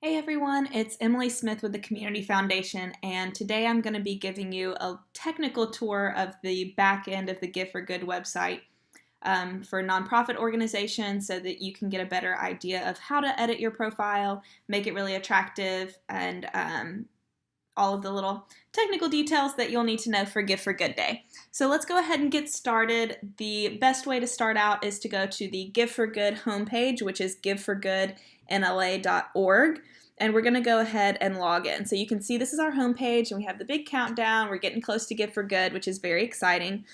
Hey everyone, it's Emily Smith with the Community Foundation, and today I'm going to be giving you a technical tour of the back end of the Give for Good website for nonprofit organizations so that you can get a better idea of how to edit your profile, make it really attractive, and all of the little technical details that you'll need to know for Give for Good Day. So let's go ahead and get started. The best way to start out is to go to the Give for Good homepage, which is giveforgoodnla.org. And we're going to go ahead and log in. So you can see this is our homepage, and we have the big countdown. We're getting close to Give for Good, which is very exciting.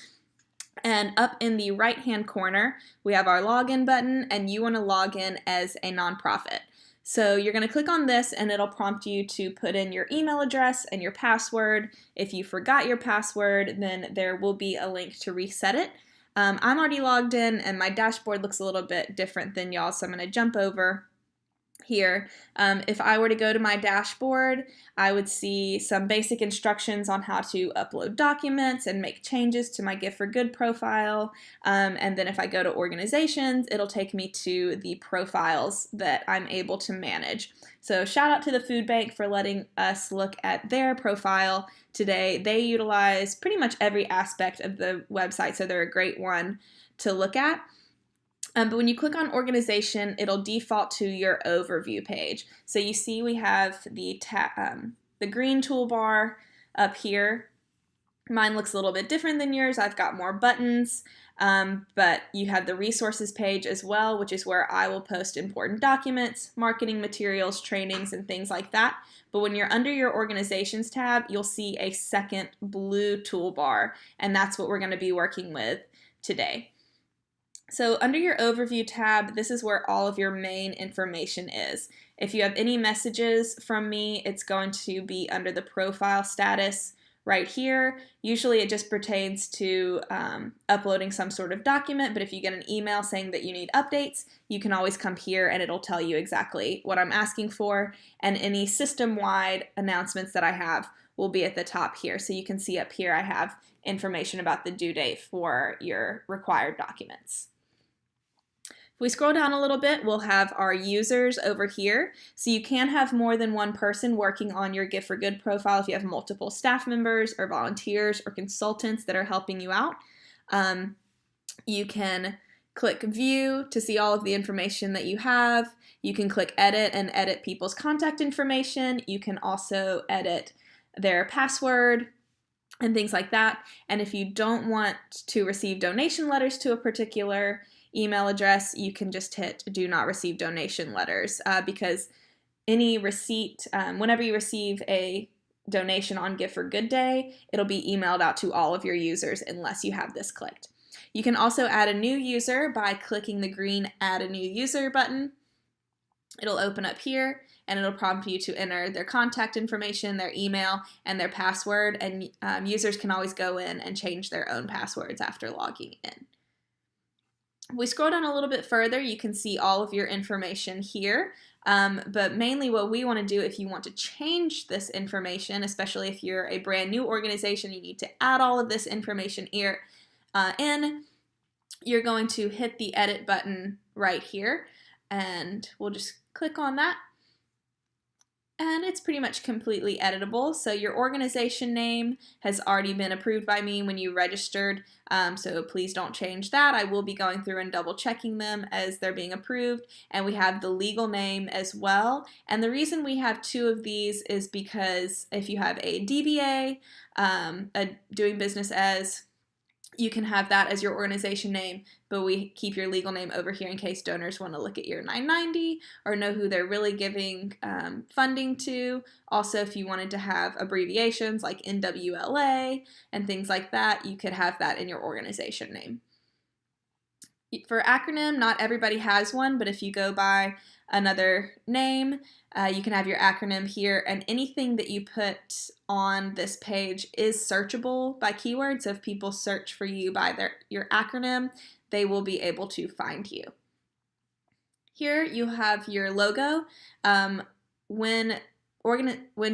And up in the right-hand corner, we have our login button, and you want to log in as a nonprofit. So you're going to click on this, and it'll prompt you to put in your email address and your password. If you forgot your password, then there will be a link to reset it. I'm already logged in, and my dashboard looks a little bit different than y'all, so I'm going to jump over here. If I were to go to my dashboard, I would see some basic instructions on how to upload documents and make changes to my Give for Good profile. And then if I go to organizations, it'll take me to the profiles that I'm able to manage. So shout out to the food bank for letting us look at their profile today. They utilize pretty much every aspect of the website, so they're a great one to look at. But when you click on organization, it'll default to your overview page. So you see we have the green toolbar up here. Mine looks a little bit different than yours. I've got more buttons, but you have the resources page as well, which is where I will post important documents, marketing materials, trainings, and things like that. But when you're under your organizations tab, you'll see a second blue toolbar, and that's what we're going to be working with today. So under your overview tab, this is where all of your main information is. If you have any messages from me, it's going to be under the profile status right here. Usually it just pertains to uploading some sort of document, but if you get an email saying that you need updates, you can always come here and it'll tell you exactly what I'm asking for, and any system-wide announcements that I have will be at the top here. So you can see up here I have information about the due date for your required documents. If we scroll down a little bit, we'll have our users over here. So you can have more than one person working on your Give for Good profile if you have multiple staff members or volunteers or consultants that are helping you out. You can click View to see all of the information that you have. You can click Edit and edit people's contact information. You can also edit their password and things like that. And if you don't want to receive donation letters to a particular email address, you can just hit Do Not Receive Donation Letters because any receipt, whenever you receive a donation on Give for Good Day, it'll be emailed out to all of your users unless you have this clicked. You can also add a new user by clicking the green Add a New User button. It'll open up here and it'll prompt you to enter their contact information, their email, and their password, and users can always go in and change their own passwords after logging in. If we scroll down a little bit further, you can see all of your information here, but mainly what we want to do if you want to change this information, especially if you're a brand new organization, you need to add all of this information here in, you're going to hit the edit button right here, and we'll just click on that. And it's pretty much completely editable. So your organization name has already been approved by me when you registered, so please don't change that. I will be going through and double checking them as they're being approved. And we have the legal name as well. And the reason we have two of these is because if you have a DBA, a doing business as, you can have that as your organization name, but we keep your legal name over here in case donors want to look at your 990 or know who they're really giving funding to. Also, if you wanted to have abbreviations like NWLA and things like that, you could have that in your organization name. For acronym, not everybody has one, but if you go by another name, you can have your acronym here, and anything that you put on this page is searchable by keyword. So if people search for you by your acronym, they will be able to find you. Here you have your logo. When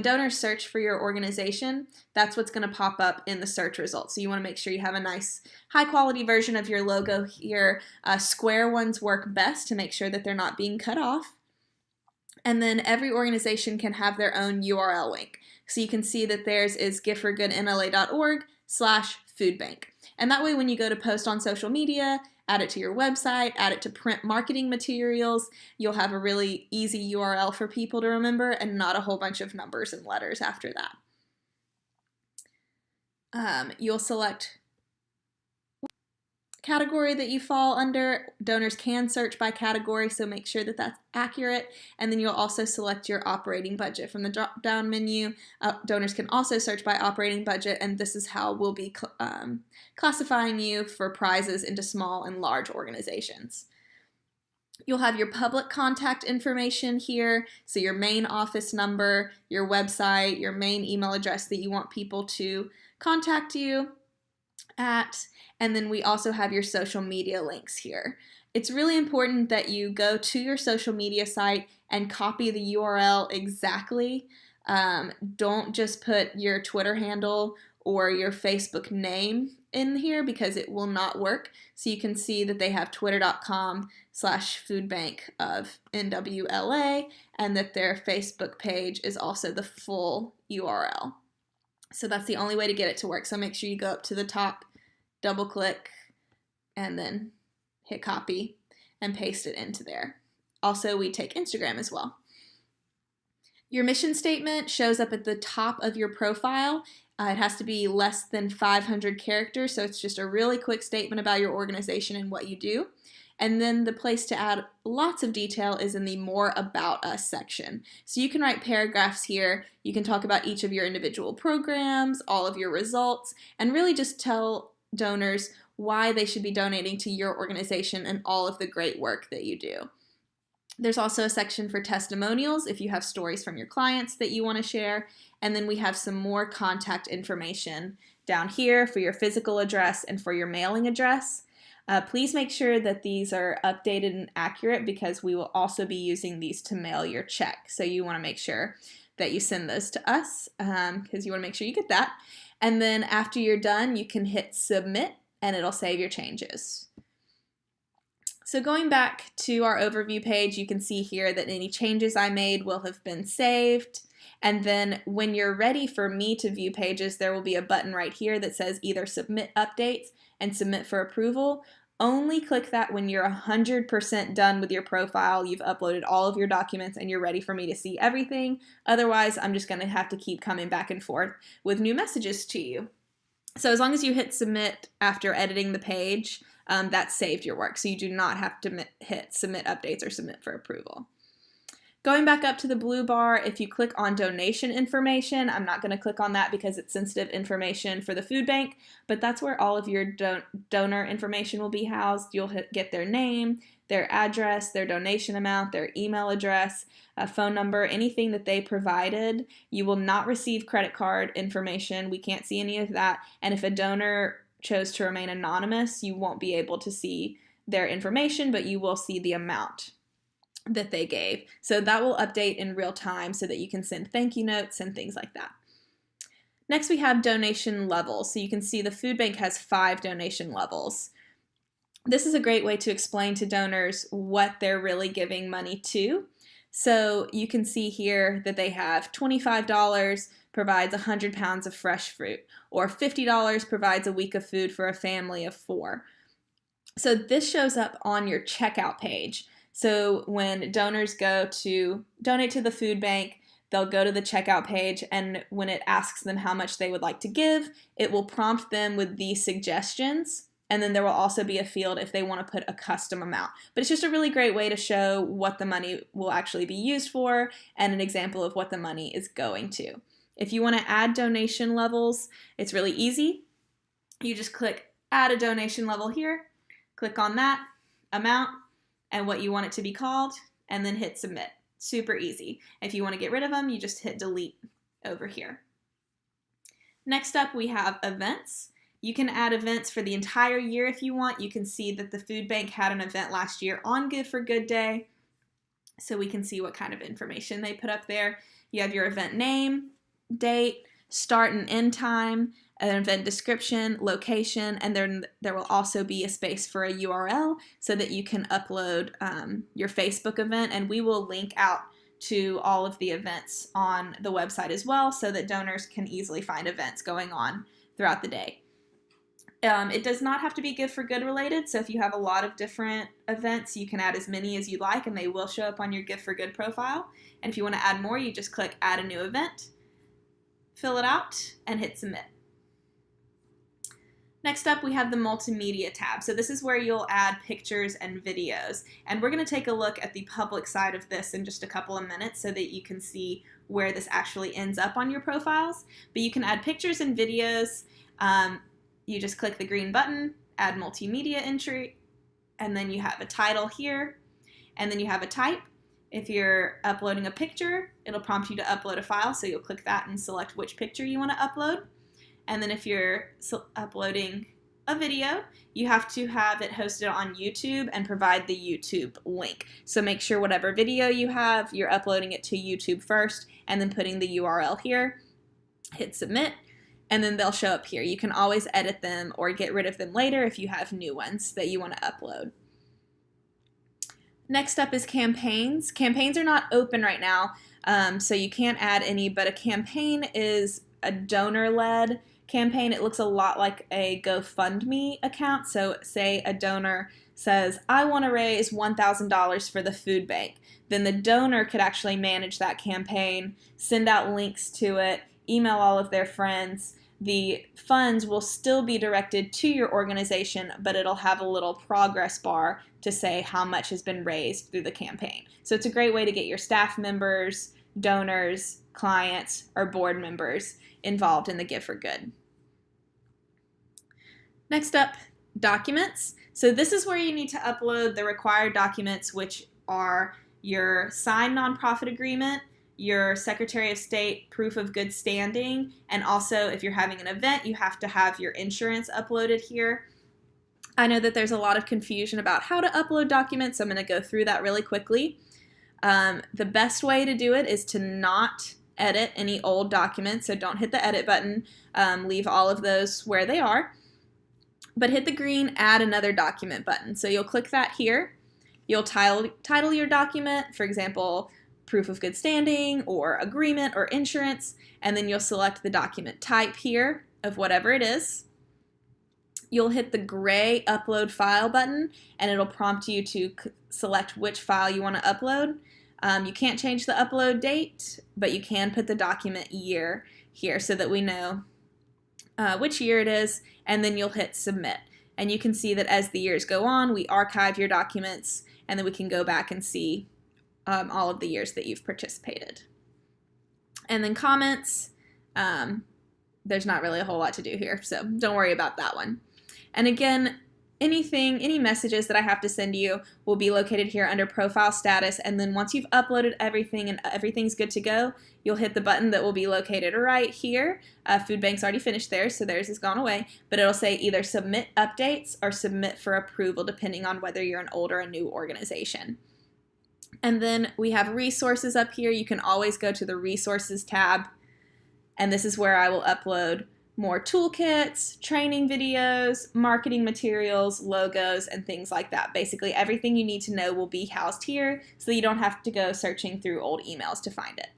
donors search for your organization, that's what's going to pop up in the search results. So you want to make sure you have a nice high quality version of your logo here. Square ones work best to make sure that they're not being cut off. And then every organization can have their own URL link. So you can see that theirs is giftforgoodnla.org/foodbank. And that way when you go to post on social media, add it to your website, add it to print marketing materials, you'll have a really easy URL for people to remember and not a whole bunch of numbers and letters after that. You'll select category that you fall under. Donors can search by category, so make sure that that's accurate. And then you'll also select your operating budget from the drop-down menu. Donors can also search by operating budget, and this is how we'll be classifying you for prizes into small and large organizations. You'll have your public contact information here, so your main office number, your website, your main email address that you want people to contact you at, and then we also have your social media links here. It's really important that you go to your social media site and copy the URL exactly. Don't just put your Twitter handle or your Facebook name in here because it will not work. So you can see that they have twitter.com/foodbank of NWLA, and that their Facebook page is also the full URL. So that's the only way to get it to work. So make sure you go up to the top, double click, and then hit copy and paste it into there. Also, we take Instagram as well. Your mission statement shows up at the top of your profile. It has to be less than 500 characters, so it's just a really quick statement about your organization and what you do. And then the place to add lots of detail is in the More About Us section. So you can write paragraphs here. You can talk about each of your individual programs, all of your results, and really just tell donors why they should be donating to your organization and all of the great work that you do. There's also a section for testimonials if you have stories from your clients that you want to share. And then we have some more contact information down here for your physical address and for your mailing address. Please make sure that these are updated and accurate because we will also be using these to mail your check. So you want to make sure that you send those to us because you want to make sure you get that. And then after you're done, you can hit submit and it'll save your changes. So going back to our overview page, you can see here that any changes I made will have been saved. And then when you're ready for me to view pages, there will be a button right here that says either submit updates and submit for approval. Only click that when you're 100% done with your profile, you've uploaded all of your documents and you're ready for me to see everything. Otherwise, I'm just going to have to keep coming back and forth with new messages to you. So as long as you hit submit after editing the page, that saved your work. So you do not have to hit submit updates or submit for approval. Going back up to the blue bar, if you click on donation information, I'm not going to click on that because it's sensitive information for the food bank, but that's where all of your donor information will be housed. You'll get their name, their address, their donation amount, their email address, a phone number, anything that they provided. You will not receive credit card information. We can't see any of that. And if a donor chose to remain anonymous, you won't be able to see their information, but you will see the amount that they gave. So that will update in real time so that you can send thank you notes and things like that. Next, we have donation levels. So you can see the food bank has 5 donation levels. This is a great way to explain to donors what they're really giving money to. So you can see here that they have $25 provides 100 pounds of fresh fruit, or $50 provides a week of food for a family of 4. So this shows up on your checkout page. So when donors go to donate to the food bank, they'll go to the checkout page, and when it asks them how much they would like to give, it will prompt them with these suggestions, and then there will also be a field if they want to put a custom amount. But it's just a really great way to show what the money will actually be used for and an example of what the money is going to. If you want to add donation levels, it's really easy. You just click add a donation level here, click on that amount, and what you want it to be called, and then hit submit. Super easy. If you want to get rid of them, you just hit delete over here. Next up, we have events. You can add events for the entire year if you want. You can see that the food bank had an event last year on Good for Good Day, so we can see what kind of information they put up there. You have your event name, date, start and end time, an event description, location, and then there will also be a space for a URL so that you can upload your Facebook event, and we will link out to all of the events on the website as well, so that donors can easily find events going on throughout the day. It does not have to be Give for Good related, so if you have a lot of different events, you can add as many as you like, and they will show up on your Give for Good profile. And if you want to add more, you just click Add a New Event, fill it out, and hit Submit. Next up, we have the Multimedia tab. So this is where you'll add pictures and videos. And we're going to take a look at the public side of this in just a couple of minutes so that you can see where this actually ends up on your profiles. But you can add pictures and videos. You just click the green button, Add Multimedia Entry, and then you have a title here, and then you have a type. If you're uploading a picture, it'll prompt you to upload a file, so you'll click that and select which picture you want to upload. And then if you're uploading a video, you have to have it hosted on YouTube and provide the YouTube link. So make sure whatever video you have, you're uploading it to YouTube first and then putting the URL here. Hit Submit, and then they'll show up here. You can always edit them or get rid of them later if you have new ones that you want to upload. Next up is campaigns. Campaigns are not open right now, so you can't add any, but a campaign is a donor-led campaign. It looks a lot like a GoFundMe account. So say a donor says, I want to raise $1,000 for the food bank. Then the donor could actually manage that campaign, send out links to it, email all of their friends. The funds will still be directed to your organization, but it'll have a little progress bar to say how much has been raised through the campaign. So it's a great way to get your staff members, donors, clients, or board members involved in the Give for Good. Next up, documents. So this is where you need to upload the required documents, which are your signed nonprofit agreement, your Secretary of State proof of good standing, and also if you're having an event, you have to have your insurance uploaded here. I know that there's a lot of confusion about how to upload documents, so I'm going to go through that really quickly. The best way to do it is to not edit any old documents, so don't hit the edit button, leave all of those where they are, but hit the green add another document button. So you'll click that here, you'll title your document, for example, proof of good standing or agreement or insurance, and then you'll select the document type here of whatever it is. You'll hit the gray upload file button and it'll prompt you to select which file you want to upload. You can't change the upload date, but you can put the document year here so that we know which year it is, and then you'll hit submit. And you can see that as the years go on, we archive your documents, and then we can go back and see all of the years that you've participated. And then comments, there's not really a whole lot to do here, so don't worry about that one. And again, any messages that I have to send you will be located here under profile status, and then once you've uploaded everything and everything's good to go, you'll hit the button that will be located right here. Food Bank's already finished theirs, so theirs has gone away, but it'll say either submit updates or submit for approval, depending on whether you're an old or a new organization. And then we have resources up here. You can always go to the resources tab, and this is where I will upload more toolkits, training videos, marketing materials, logos, and things like that. Basically, everything you need to know will be housed here so you don't have to go searching through old emails to find it.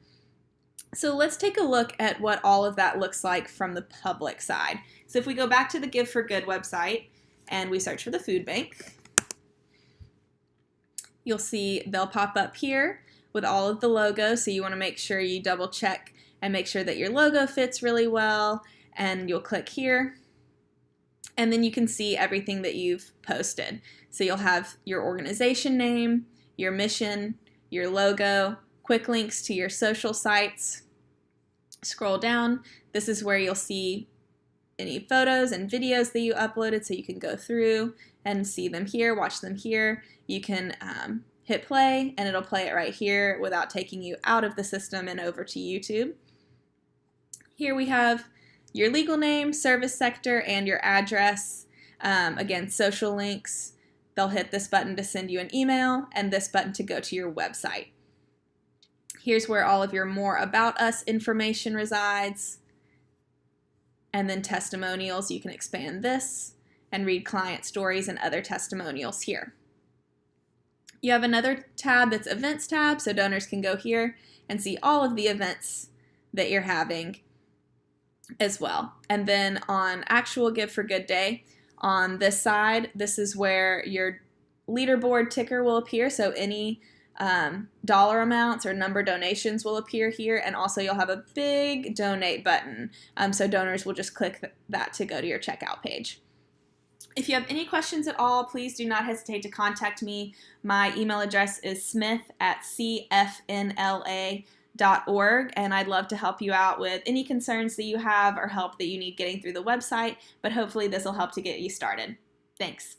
So let's take a look at what all of that looks like from the public side. So if we go back to the Give for Good website and we search for the food bank, you'll see they'll pop up here with all of the logos. So you want to make sure you double check and make sure that your logo fits really well. And you'll click here, and then you can see everything that you've posted. So you'll have your organization name, your mission, your logo, quick links to your social sites. Scroll down. This is where you'll see any photos and videos that you uploaded, so you can go through and see them here, watch them here. You can hit play, and it'll play it right here without taking you out of the system and over to YouTube. Here we have your legal name, service sector, and your address. Again, social links. They'll hit this button to send you an email and this button to go to your website. Here's where all of your more about us information resides. And then testimonials, you can expand this and read client stories and other testimonials here. You have another tab that's Events tab, so donors can go here and see all of the events that you're having as well. And then on Actual Give for Good Day, on this side, this is where your leaderboard ticker will appear, so any dollar amounts or number donations will appear here, and also you'll have a big donate button, so donors will just click that to go to your checkout page. If you have any questions at all, please do not hesitate to contact me. My email address is smith@cfnla.org, and I'd love to help you out with any concerns that you have or help that you need getting through the website, but hopefully this will help to get you started. Thanks.